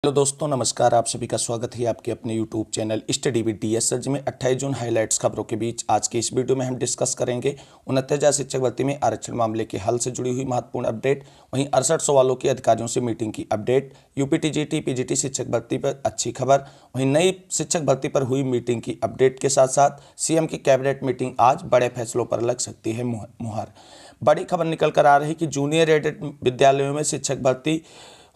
Hello दोस्तों, नमस्कार। आप सभी का स्वागत है आपके अपने YouTube channel study with DS sir ji में 28 जून हाइलाइट्स खबरों के बीच आज के इस वीडियो में हम डिस्कस करेंगे 69,000 शिक्षक भर्ती में आरक्षण मामले के हल से जुड़ी हुई महत्वपूर्ण अपडेट, वहीं 68 सवालों की अधिकारियों से मीटिंग की अपडेट, यूपी टीजीटी पीजीटी शिक्षक भर्ती पर अच्छी खबर, वहीं नई शिक्षक भर्ती पर हुई मीटिंग की अपडेट के साथ साथ सीएम की कैबिनेट मीटिंग आज, बड़े फैसलों पर लग सकती है मुहर। बड़ी खबर निकल कर आ रही कि जूनियर एडेड विद्यालयों में शिक्षक भर्ती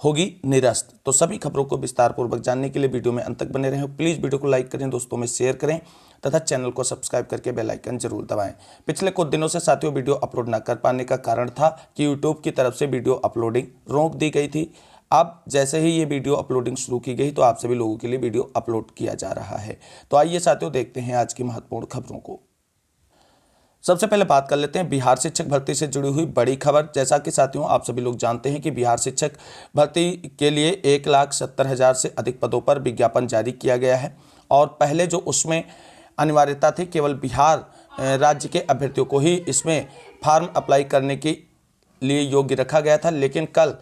होगी निरस्त। तो सभी खबरों को विस्तार पूर्वक जानने के लिए वीडियो में अंत तक बने रहें। प्लीज़ वीडियो को लाइक करें, दोस्तों में शेयर करें तथा चैनल को सब्सक्राइब करके बेल आइकन जरूर दबाएं। पिछले कुछ दिनों से साथियों वीडियो अपलोड न कर पाने का कारण था कि यूट्यूब की तरफ से वीडियो अपलोडिंग रोक दी गई थी। अब जैसे ही ये वीडियो अपलोडिंग शुरू की गई तो आप सभी लोगों के लिए वीडियो अपलोड किया जा रहा है। तो आइए साथियों देखते हैं आज की महत्वपूर्ण खबरों को। सबसे पहले बात कर लेते हैं बिहार शिक्षक भर्ती से जुड़ी हुई बड़ी खबर। जैसा कि साथियों आप सभी लोग जानते हैं कि बिहार शिक्षक भर्ती के लिए 1,70,000 से अधिक पदों पर विज्ञापन जारी किया गया है और पहले जो उसमें अनिवार्यता थी केवल बिहार राज्य के अभ्यर्थियों को ही इसमें फॉर्म अप्लाई करने के लिए योग्य रखा गया था। लेकिन कल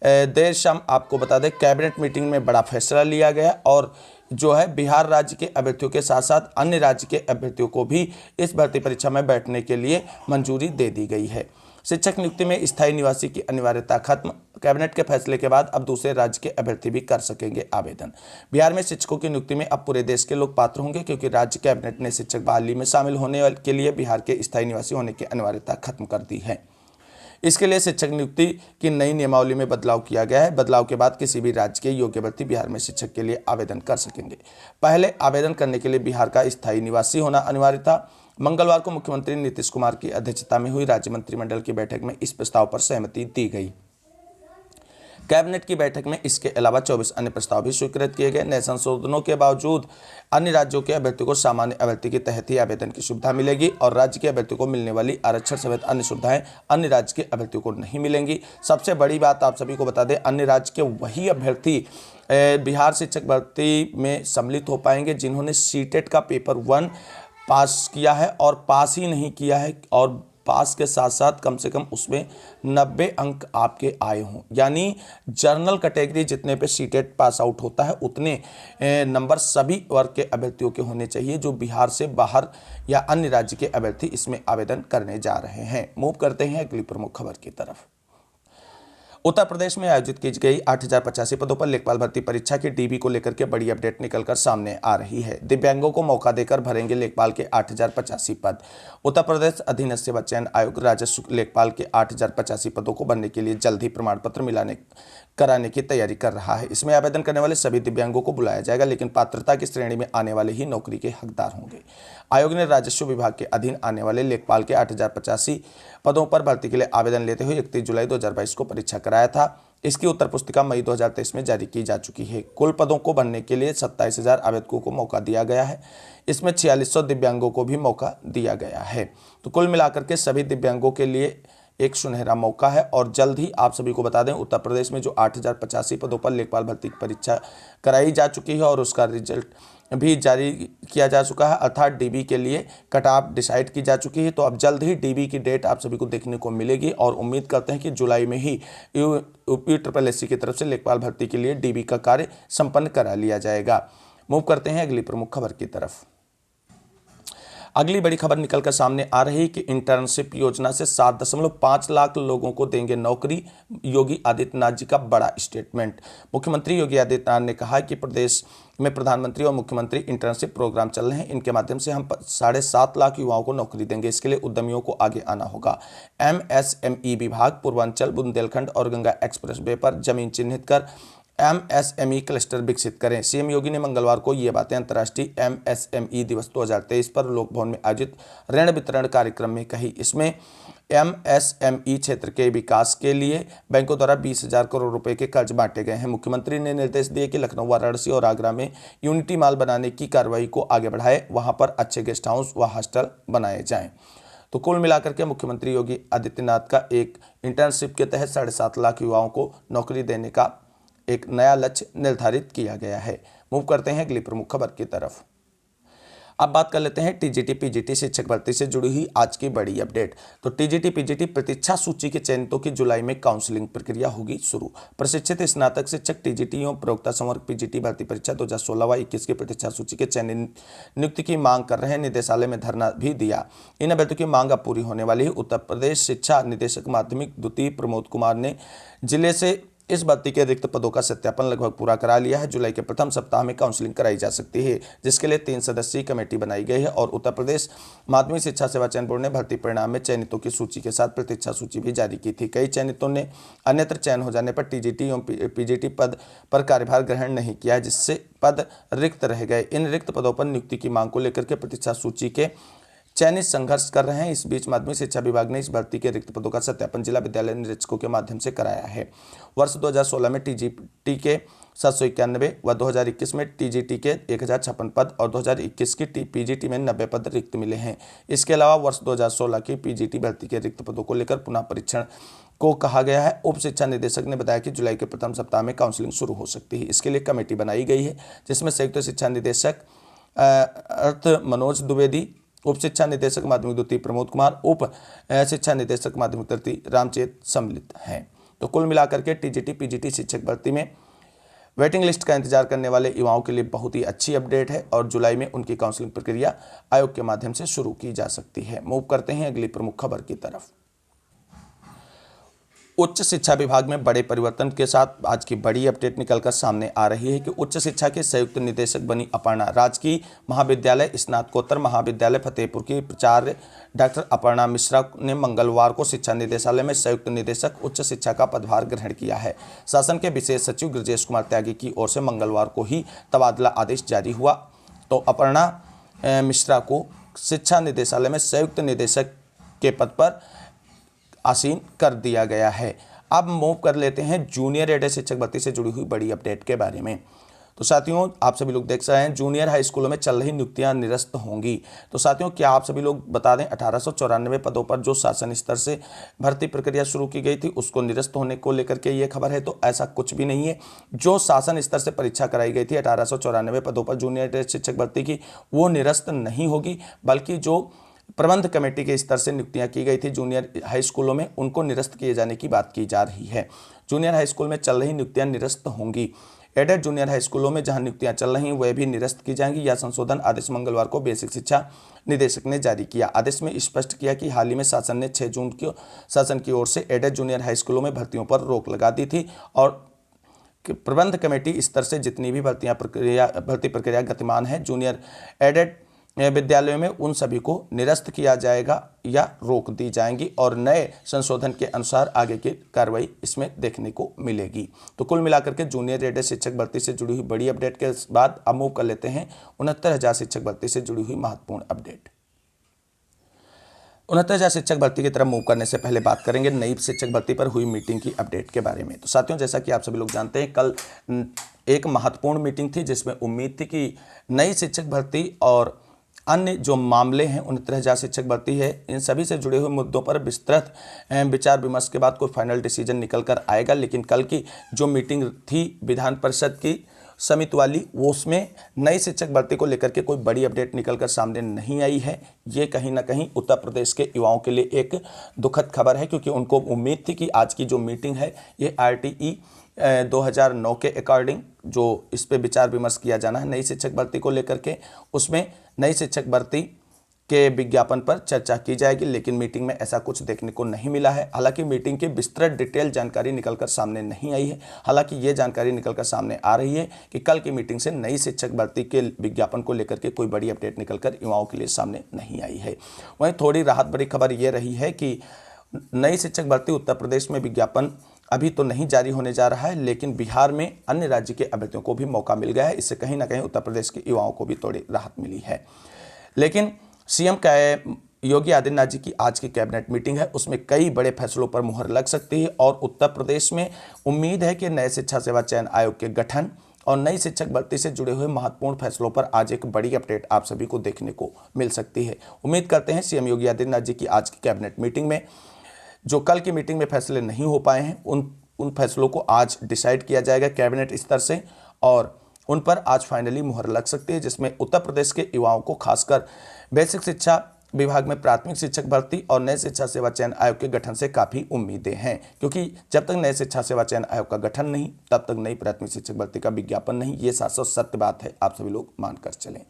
देर शाम आपको बता दें कैबिनेट मीटिंग में बड़ा फैसला लिया गया और जो है बिहार राज्य के अभ्यर्थियों के साथ साथ अन्य राज्य के अभ्यर्थियों को भी इस भर्ती परीक्षा में बैठने के लिए मंजूरी दे दी गई है। शिक्षक नियुक्ति में स्थायी निवासी की अनिवार्यता खत्म। कैबिनेट के फैसले के बाद अब दूसरे राज्य के अभ्यर्थी भी कर सकेंगे आवेदन। बिहार में शिक्षकों की नियुक्ति में अब पूरे देश के लोग पात्र होंगे क्योंकि राज्य कैबिनेट ने शिक्षक बहाली में शामिल होने के लिए बिहार के स्थायी निवासी होने की अनिवार्यता खत्म कर दी है। इसके लिए शिक्षक नियुक्ति की नई नियमावली में बदलाव किया गया है। बदलाव के बाद किसी भी राज्य के योग्य व्यक्ति बिहार में शिक्षक के लिए आवेदन कर सकेंगे। पहले आवेदन करने के लिए बिहार का स्थायी निवासी होना अनिवार्य था। मंगलवार को मुख्यमंत्री नीतीश कुमार की अध्यक्षता में हुई राज्य मंत्रिमंडल की बैठक में इस प्रस्ताव पर सहमति दी गई। कैबिनेट की बैठक में इसके अलावा 24 अन्य प्रस्ताव भी स्वीकृत किए गए। नए संशोधनों के बावजूद अन्य राज्यों के अभ्यर्थियों को सामान्य अभ्यर्थी के तहत ही आवेदन की सुविधा मिलेगी और राज्य के अभ्यर्थियों को मिलने वाली आरक्षण समेत अन्य सुविधाएं अन्य राज्य के अभ्यर्थियों को नहीं मिलेंगी। सबसे बड़ी बात आप सभी को बता दें, अन्य राज्य के वही अभ्यर्थी बिहार शिक्षक भर्ती में सम्मिलित हो पाएंगे जिन्होंने सीटेट का पेपर 1 पास किया है और पास ही नहीं किया है और पास के साथ साथ कम से कम उसमें 90 अंक आपके आए हों। यानी जनरल कैटेगरी जितने पे सीटेट पास आउट होता है उतने नंबर सभी वर्ग के अभ्यर्थियों के होने चाहिए जो बिहार से बाहर या अन्य राज्य के अभ्यर्थी इसमें आवेदन करने जा रहे हैं। मूव करते हैं अगली प्रमुख खबर की तरफ। उत्तर प्रदेश में आयोजित की गई 8,085 पदों पर लेखपाल भर्ती परीक्षा की डीबी को लेकर के बड़ी अपडेट निकलकर सामने आ रही है। दिव्यांगों को मौका देकर भरेंगे लेखपाल के 8,085 पद। उत्तर प्रदेश अधीनस्थ सेवा चयन आयोग राजस्व लेखपाल के 8,085 पदों को भरने के लिए जल्द ही प्रमाण पत्र कराने की तैयारी कर रहा है। इसमें आवेदन करने वाले सभी दिव्यांगों को बुलाया जाएगा, लेकिन पात्रता की श्रेणी में आने वाले ही नौकरी के हकदार होंगे। आयोग ने राजस्व विभाग के अधीन आने वाले लेखपाल के 8,085 पदों पर भर्ती के लिए आवेदन लेते हुए 31 जुलाई 2022 को परीक्षा कराया था। इसकी उत्तर पुस्तिका मई 2023 में जारी की जा चुकी है। कुल पदों को भरने के लिए 27,000 आवेदकों को मौका दिया गया है। इसमें 4600 दिव्यांगों को भी मौका दिया गया है। तो कुल मिलाकर के सभी दिव्यांगों के लिए एक सुनहरा मौका है और जल्द ही आप सभी को बता दें उत्तर प्रदेश में जो 8,085 पदों पर लेखपाल भर्ती की परीक्षा कराई जा चुकी है और उसका रिजल्ट भी जारी किया जा चुका है, अर्थात डीबी के लिए कट ऑफ डिसाइड की जा चुकी है। तो अब जल्द ही डीबी की डेट आप सभी को देखने को मिलेगी और उम्मीद करते हैं कि जुलाई में ही यूपीएससी की तरफ से लेखपाल भर्ती के लिए डीबी का कार्य संपन्न करा लिया जाएगा। मूव करते हैं अगली प्रमुख खबर की तरफ। अगली बड़ी खबर निकलकर सामने आ रही है कि इंटर्नशिप योजना से 7.5 लाख लोगों को देंगे नौकरी। योगी आदित्यनाथ जी का बड़ा स्टेटमेंट। मुख्यमंत्री योगी आदित्यनाथ ने कहा कि प्रदेश में प्रधानमंत्री और मुख्यमंत्री इंटर्नशिप प्रोग्राम चल रहे हैं। इनके माध्यम से हम 7.5 लाख युवाओं को नौकरी देंगे। इसके लिए उद्यमियों को आगे आना होगा। एमएसएमई विभाग पूर्वांचल, बुंदेलखंड और गंगा एक्सप्रेसवे पर जमीन चिन्हित कर एमएसएमई क्लस्टर विकसित करें। सीएम योगी ने मंगलवार को ये बातें अंतर्राष्ट्रीय एमएसएमई दिवस 2023 पर लोक भवन में आयोजित ऋण वितरण कार्यक्रम में कही। इसमें एमएसएमई क्षेत्र के विकास के लिए बैंकों द्वारा 20,000 करोड़ रुपए के कर्ज बांटे गए हैं। मुख्यमंत्री ने निर्देश दिए कि लखनऊ, वाराणसी और आगरा में यूनिटी मॉल बनाने की कार्रवाई को आगे बढ़ाए, वहां पर अच्छे गेस्ट हाउस व हॉस्टल बनाए जाएं। तो कुल मिलाकर के मुख्यमंत्री योगी आदित्यनाथ का एक इंटर्नशिप के तहत 7.5 लाख युवाओं को नौकरी देने का एक नया लक्ष्य निर्धारित किया गया है। मूव करते हैं अगली प्रमुख खबर की तरफ। अब बात कर लेते हैं टीजीटी पीजीटी शिक्षक भर्ती से जुड़ी हुई आज की बड़ी अपडेट। तो टीजीटी पीजीटी प्रतीक्षा सूची के चयनितों की जुलाई में काउंसलिंग प्रक्रिया होगी शुरू। प्रशिक्षित स्नातक शिक्षक टीजीटी एवं प्रवक्ता संवर्ग पीजीटी भर्ती परीक्षा 2016 व 21 की प्रतीक्षा सूची के चयनित नियुक्ति की मांग कर रहे हैं। निदेशालय में धरना भी दिया। इन अभ्यर्थियों की मांग अब पूरी होने वाली है। उत्तर प्रदेश शिक्षा निदेशक माध्यमिक द्वितीय प्रमोद कुमार ने जिले से इस भर्ती के रिक्त पदों का सत्यापन लगभग पूरा करा लिया है। जुलाई के प्रथम सप्ताह में काउंसलिंग कराई जा सकती है, जिसके लिए 3 सदस्यीय कमेटी बनाई गई है और उत्तर प्रदेश माध्यमिक शिक्षा सेवा चयन बोर्ड ने भर्ती परिणाम में चयनितों की सूची के साथ प्रतीक्षा सूची भी जारी की थी। कई चयनितों ने अन्यत्र चयन हो जाने पर टीजीटी एवं पीजीटी पद पर कार्यभार ग्रहण नहीं किया, जिससे पद रिक्त रह गए। इन रिक्त पदों पर नियुक्ति की मांग को लेकर के प्रतीक्षा सूची के चयनित संघर्ष कर रहे हैं। इस बीच माध्यमिक शिक्षा विभाग ने इस भर्ती के रिक्त पदों का सत्यापन जिला विद्यालय निरीक्षकों के माध्यम से कराया है। वर्ष 2016 में टीजीटी के 791 व 2021 में टीजीटी के 1056 पद और 2021 की पीजीटी में 90 पद रिक्त मिले हैं। इसके अलावा वर्ष 2016 की पीजीटी भर्ती के रिक्त पदों को लेकर पुनः परीक्षण को कहा गया है। उप शिक्षा निदेशक ने बताया कि जुलाई के प्रथम सप्ताह में काउंसलिंग शुरू हो सकती है। इसके लिए कमेटी बनाई गई है, जिसमें संयुक्त शिक्षा निदेशक अर्थ मनोज द्विवेदी, उप शिक्षा निदेशक माध्यमिक द्वितीय प्रमोद कुमार, उप शिक्षा निदेशक माध्यमिक तृतीय रामचेत सम्मिलित हैं। तो कुल मिलाकर के टीजीटी पीजीटी शिक्षक भर्ती में वेटिंग लिस्ट का इंतजार करने वाले युवाओं के लिए बहुत ही अच्छी अपडेट है और जुलाई में उनकी काउंसलिंग प्रक्रिया आयोग के माध्यम से शुरू की जा सकती है। मूव करते हैं अगली प्रमुख खबर की तरफ। उच्च शिक्षा विभाग में बड़े परिवर्तन के साथ आज की बड़ी अपडेट निकलकर सामने आ रही है कि उच्च शिक्षा के संयुक्त निदेशक बनी अपर्णा। राजकीय महाविद्यालय स्नातकोत्तर महाविद्यालय फतेहपुर की प्राचार्य डॉक्टर अपर्णा मिश्रा ने मंगलवार को शिक्षा निदेशालय में संयुक्त निदेशक उच्च शिक्षा का पदभार ग्रहण किया है। शासन के विशेष सचिव गृजेश कुमार त्यागी की ओर से मंगलवार को ही तबादला आदेश जारी हुआ। तो अपर्णा मिश्रा को शिक्षा निदेशालय में संयुक्त निदेशक के पद पर आसीन कर दिया गया है। अब मूव कर लेते हैं जूनियर एडेड शिक्षक भर्ती से जुड़ी हुई बड़ी अपडेट के बारे में। तो साथियों, आप सभी लोग देख रहे हैं जूनियर हाई स्कूलों में चल रही नियुक्तियां निरस्त होंगी। तो साथियों, क्या आप सभी लोग बता दें 1894 पदों पर जो शासन स्तर से भर्ती प्रक्रिया शुरू की गई थी उसको निरस्त होने को लेकर के ये खबर है। तो ऐसा कुछ भी नहीं है। जो शासन स्तर से परीक्षा कराई गई थी 1894 पदों पर जूनियर एडेड शिक्षक भर्ती की, वो निरस्त नहीं होगी, बल्कि जो प्रबंध कमेटी के स्तर से नियुक्तियां की गई थी जूनियर हाई स्कूलों में, उनको निरस्त किए जाने की बात की जा रही है। जूनियर हाई स्कूल में चल रही नियुक्तियां निरस्त होंगी। एडेड जूनियर हाई स्कूलों में जहां नियुक्तियां चल रही हैं वह भी निरस्त की जाएंगी। यह संशोधन आदेश मंगलवार को बेसिक शिक्षा निदेशक ने जारी किया। आदेश में स्पष्ट किया कि हाल ही में शासन ने 6 जून को शासन की ओर से एडेड जूनियर हाई स्कूलों में भर्तियों पर रोक लगा दी थी और प्रबंध कमेटी स्तर से जितनी भी भर्ती प्रक्रिया गतिमान है जूनियर एडेड विद्यालयों में, उन सभी को निरस्त किया जाएगा या रोक दी जाएंगी और नए संशोधन के अनुसार आगे की कार्रवाई इसमें देखने को मिलेगी। तो कुल मिलाकर के जूनियर एडेड शिक्षक भर्ती से जुड़ी हुई बड़ी अपडेट के बाद अब मूव कर लेते हैं 69,000 शिक्षक भर्ती से जुड़ी हुई महत्वपूर्ण अपडेट। 69,000 शिक्षक भर्ती की तरफ मूव करने से पहले बात करेंगे नई शिक्षक भर्ती पर हुई मीटिंग की अपडेट के बारे में। तो साथियों, जैसा कि आप सभी लोग जानते हैं, कल एक महत्वपूर्ण मीटिंग थी जिसमें उम्मीद थी कि नई शिक्षक भर्ती और अन्य जो मामले हैं 69,000 शिक्षक भर्ती है, इन सभी से जुड़े हुए मुद्दों पर विस्तृत विचार विमर्श के बाद कोई फाइनल डिसीजन निकल कर आएगा। लेकिन कल की जो मीटिंग थी विधान परिषद की समिति वाली, वो उसमें नई शिक्षक भर्ती को लेकर के कोई बड़ी अपडेट निकलकर सामने नहीं आई है। ये कहीं ना कहीं उत्तर प्रदेश के युवाओं के लिए एक दुखद खबर है, क्योंकि उनको उम्मीद थी कि आज की जो मीटिंग है ये RTE 2009 के अकॉर्डिंग जो इस पे विचार विमर्श किया जाना है नई शिक्षक भर्ती को लेकर के, उसमें नई शिक्षक भर्ती के विज्ञापन पर चर्चा की जाएगी। लेकिन मीटिंग में ऐसा कुछ देखने को नहीं मिला है। हालांकि मीटिंग की विस्तृत डिटेल जानकारी निकलकर सामने नहीं आई है। हालांकि ये जानकारी निकलकर सामने आ रही है कि कल की मीटिंग से नई शिक्षक भर्ती के विज्ञापन को लेकर के कोई बड़ी अपडेट निकलकर युवाओं के लिए सामने नहीं आई है। वहीं थोड़ी राहत भरी खबर ये रही है कि नई शिक्षक भर्ती उत्तर प्रदेश में विज्ञापन अभी तो नहीं जारी होने जा रहा है, लेकिन बिहार में अन्य राज्य के अभ्यर्थियों को भी मौका मिल गया है। इससे कहीं ना कहीं उत्तर प्रदेश के युवाओं को भी थोड़ी राहत मिली है। लेकिन सीएम योगी आदित्यनाथ जी की आज की कैबिनेट मीटिंग है, उसमें कई बड़े फैसलों पर मुहर लग सकती है और उत्तर प्रदेश में उम्मीद है कि नए शिक्षा सेवा चयन आयोग के गठन और नई शिक्षक भर्ती से जुड़े हुए महत्वपूर्ण फैसलों पर आज एक बड़ी अपडेट आप सभी को देखने को मिल सकती है। उम्मीद करते हैं सीएम योगी आदित्यनाथ जी की आज की कैबिनेट मीटिंग में जो कल की मीटिंग में फैसले नहीं हो पाए हैं उन फैसलों को आज डिसाइड किया जाएगा कैबिनेट स्तर से और उन पर आज फाइनली मुहर लग सकती है, जिसमें उत्तर प्रदेश के युवाओं को खासकर बेसिक शिक्षा विभाग में प्राथमिक शिक्षक भर्ती और नए शिक्षा सेवा चयन आयोग के गठन से काफ़ी उम्मीदें हैं, क्योंकि जब तक नए शिक्षा सेवा चयन आयोग का गठन नहीं तब तक नई प्राथमिक शिक्षक भर्ती का विज्ञापन नहीं। ये साफ सत्य बात है, आप सभी लोग मानकर चलें।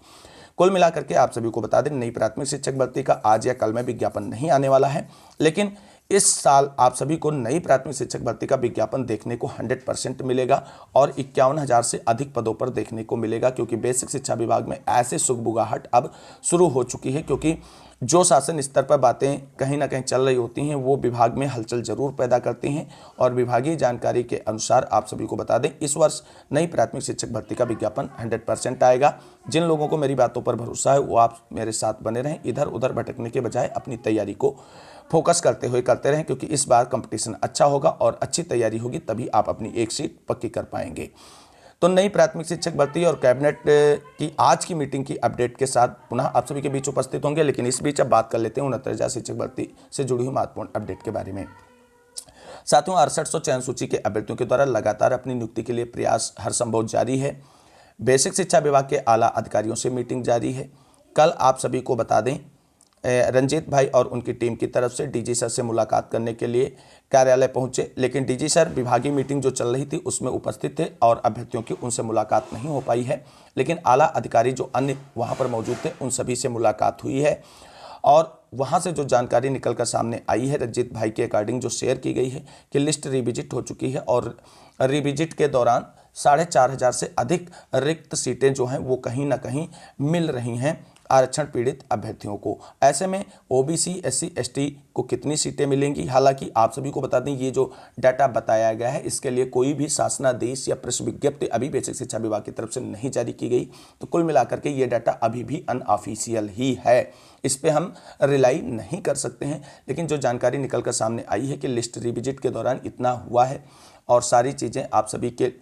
कुल मिलाकर के आप सभी को बता दें, नई प्राथमिक शिक्षक भर्ती का आज या कल में विज्ञापन नहीं आने वाला है, लेकिन इस साल आप सभी को नई प्राथमिक शिक्षक भर्ती का विज्ञापन देखने को 100% मिलेगा और 51,000 से अधिक पदों पर देखने को मिलेगा, क्योंकि बेसिक शिक्षा विभाग में ऐसे सुगबुगाहट अब शुरू हो चुकी है, क्योंकि जो शासन स्तर पर बातें कहीं ना कहीं चल रही होती हैं वो विभाग में हलचल जरूर पैदा करती हैं। और विभागीय जानकारी के अनुसार आप सभी को बता दें, इस वर्ष नई प्राथमिक शिक्षक भर्ती का विज्ञापन 100% आएगा। जिन लोगों को मेरी बातों पर भरोसा है वो आप मेरे साथ बने रहें, इधर उधर भटकने के बजाय अपनी तैयारी को फोकस करते हुए करते रहें, क्योंकि इस बार कंपटीशन अच्छा होगा और अच्छी तैयारी होगी, तभी आप अपनी एक सीट पक्की कर पाएंगे। तो नई प्राथमिक शिक्षक भर्ती और कैबिनेट की आज की मीटिंग की अपडेट के साथ पुनः आप सभी के बीच उपस्थित होंगे, लेकिन इस बीच अब बात कर लेते हैं 69,000 शिक्षक भर्ती से जुड़ी हुई महत्वपूर्ण अपडेट के बारे में। साथियों, 6800 चयन सूची के अभ्यर्थियों के द्वारा लगातार अपनी नियुक्ति के लिए प्रयास हर संभव जारी है। बेसिक शिक्षा विभाग के आला अधिकारियों से मीटिंग जारी है। कल आप सभी को बता दें, रंजीत भाई और उनकी टीम की तरफ से डीजी सर से मुलाकात करने के लिए कार्यालय पहुंचे, लेकिन डीजी सर विभागीय मीटिंग जो चल रही थी उसमें उपस्थित थे और अभ्यर्थियों की उनसे मुलाकात नहीं हो पाई है। लेकिन आला अधिकारी जो अन्य वहां पर मौजूद थे उन सभी से मुलाकात हुई है और वहां से जो जानकारी निकलकर सामने आई है रंजीत भाई के अकॉर्डिंग जो शेयर की गई है कि लिस्ट रिविजिट हो चुकी है और रिविजिट के दौरान 4,500 से अधिक रिक्त सीटें जो हैं वो कहीं ना कहीं मिल रही हैं आरक्षण पीड़ित अभ्यर्थियों को। ऐसे में ओबीसी एससी एसटी को कितनी सीटें मिलेंगी, हालांकि आप सभी को बता दें ये जो डाटा बताया गया है इसके लिए कोई भी शासनादेश या प्रेस विज्ञप्ति अभी बेसिक शिक्षा विभाग की तरफ से नहीं जारी की गई। तो कुल मिलाकर के ये डाटा अभी भी अनऑफिशियल ही है, इस पे हम रिलाई नहीं कर सकते हैं। लेकिन जो जानकारी निकल कर सामने आई है कि लिस्ट रिविजिट के दौरान इतना हुआ है और सारी चीज़ें आप सभी के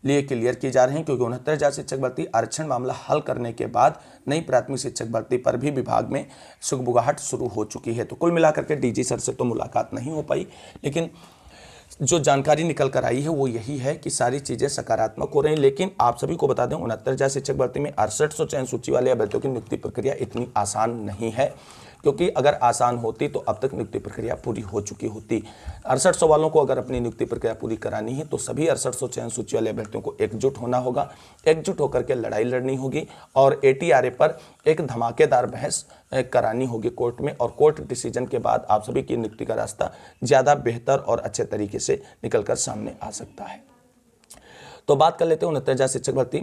लिए क्लियर की जा रही हैं, क्योंकि 69,000 शिक्षक भर्ती आरक्षण मामला हल करने के बाद नई प्राथमिक शिक्षक भर्ती पर भी विभाग में सुगबुगाहट शुरू हो चुकी है। तो कुल मिलाकर के डीजी सर से तो मुलाकात नहीं हो पाई, लेकिन जो जानकारी निकल कर आई है वो यही है कि सारी चीज़ें सकारात्मक हो रही हैं। लेकिन आप सभी को बता दें 69,000 शिक्षक भर्ती में 6800 चयन सूची वाले अभ्यर्थियों की नियुक्ति प्रक्रिया इतनी आसान नहीं है, क्योंकि अगर आसान होती तो अब तक नियुक्ति प्रक्रिया पूरी हो चुकी होती। 6800 वालों को अगर अपनी नियुक्ति प्रक्रिया पूरी करानी है तो सभी 6800 चयन सूची वाले अभ्यर्थियों को एकजुट होना होगा, एकजुट होकर के लड़ाई लड़नी होगी और ATRA पर एक धमाकेदार बहस करानी होगी कोर्ट में, और कोर्ट डिसीजन के बाद आप सभी की नियुक्ति का रास्ता ज़्यादा बेहतर और अच्छे तरीके से निकलकर सामने आ सकता है। तो बात कर लेते हैं 69,000 शिक्षक भर्ती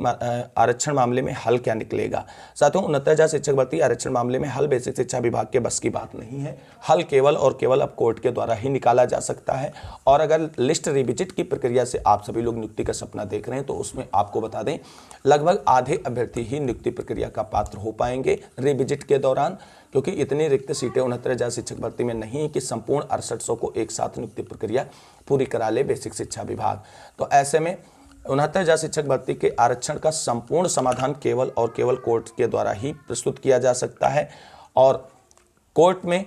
आरक्षण मामले में हल क्या निकलेगा। साथियों, 69,000 शिक्षक भर्ती आरक्षण मामले में हल बेसिक शिक्षा विभाग के बस की बात नहीं है। हल केवल और केवल अब कोर्ट के द्वारा ही निकाला जा सकता है। और अगर लिस्ट रिविजिट की प्रक्रिया से आप सभी लोग नियुक्ति का सपना देख रहे हैं तो उसमें आपको बता दें लगभग आधे अभ्यर्थी ही नियुक्ति प्रक्रिया का पात्र हो पाएंगे रिविजिट के दौरान, क्योंकि इतनी रिक्त सीटें 69,000 शिक्षक भर्ती में नहीं कि संपूर्ण 6800 को एक साथ नियुक्ति प्रक्रिया पूरी करा ले बेसिक शिक्षा विभाग। तो ऐसे में 69,000 शिक्षक भर्ती के आरक्षण का संपूर्ण समाधान केवल और केवल कोर्ट के द्वारा ही प्रस्तुत किया जा सकता है। और कोर्ट में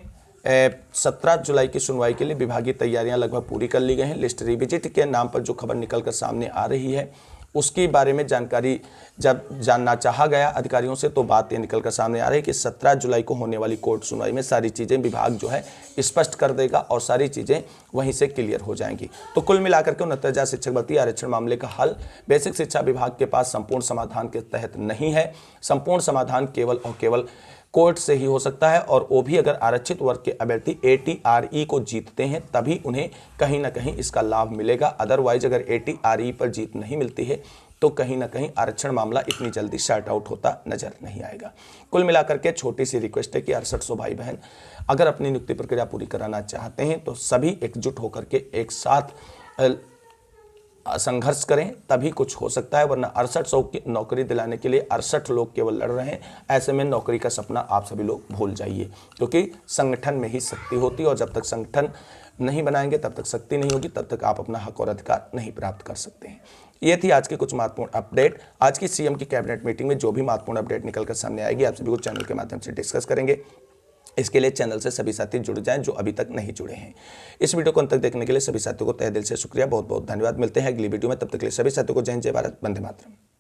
17 जुलाई की सुनवाई के लिए विभागीय तैयारियां लगभग पूरी कर ली गई हैं। लिस्ट रिविजिट के नाम पर जो खबर निकलकर सामने आ रही है उसके बारे में जानकारी जब जानना चाहा गया अधिकारियों से तो बात ये निकलकर सामने आ रही है कि 17 जुलाई को होने वाली कोर्ट सुनवाई में सारी चीज़ें विभाग जो है स्पष्ट कर देगा और सारी चीज़ें वहीं से क्लियर हो जाएंगी। तो कुल मिलाकर के 69,000 शिक्षक भर्ती आरक्षण मामले का हल बेसिक शिक्षा विभाग के पास संपूर्ण समाधान के तहत नहीं है। संपूर्ण समाधान केवल और केवल कोर्ट से ही हो सकता है, और वो भी अगर आरक्षित वर्ग के अभ्यर्थी ATRE को जीतते हैं तभी उन्हें कहीं ना कहीं इसका लाभ मिलेगा। अदरवाइज अगर ATRE पर जीत नहीं मिलती है तो कहीं ना कहीं आरक्षण मामला इतनी जल्दी शॉर्ट आउट होता नजर नहीं आएगा। कुल मिलाकर के छोटी सी रिक्वेस्ट है कि 6800 भाई बहन अगर अपनी नियुक्ति प्रक्रिया पूरी कराना चाहते हैं तो सभी एकजुट होकर के एक साथ संघर्ष करें, तभी कुछ हो सकता है। वरना 6800 की नौकरी दिलाने के लिए 68 लोग केवल लड़ रहे हैं। ऐसे में नौकरी का सपना आप सभी लोग भूल जाइए, क्योंकि संगठन में ही शक्ति होती है और जब तक संगठन नहीं बनाएंगे तब तक शक्ति नहीं होगी, तब तक आप अपना हक और अधिकार नहीं प्राप्त कर सकते हैं। ये थी आज की कुछ महत्वपूर्ण अपडेट। आज की CM की कैबिनेट मीटिंग में जो भी महत्वपूर्ण अपडेट निकलकर सामने आएगी आप सभी को चैनल के माध्यम से डिस्कस करेंगे। इसके लिए चैनल से सभी साथी जुड़ जाएं जो अभी तक नहीं जुड़े हैं। इस वीडियो को अंत तक देखने के लिए सभी साथियों को तहे दिल से शुक्रिया, बहुत बहुत धन्यवाद। मिलते हैं अगली वीडियो में, तब तक के लिए सभी साथियों को जय हिंद, जय भारत, वंदे मातरम।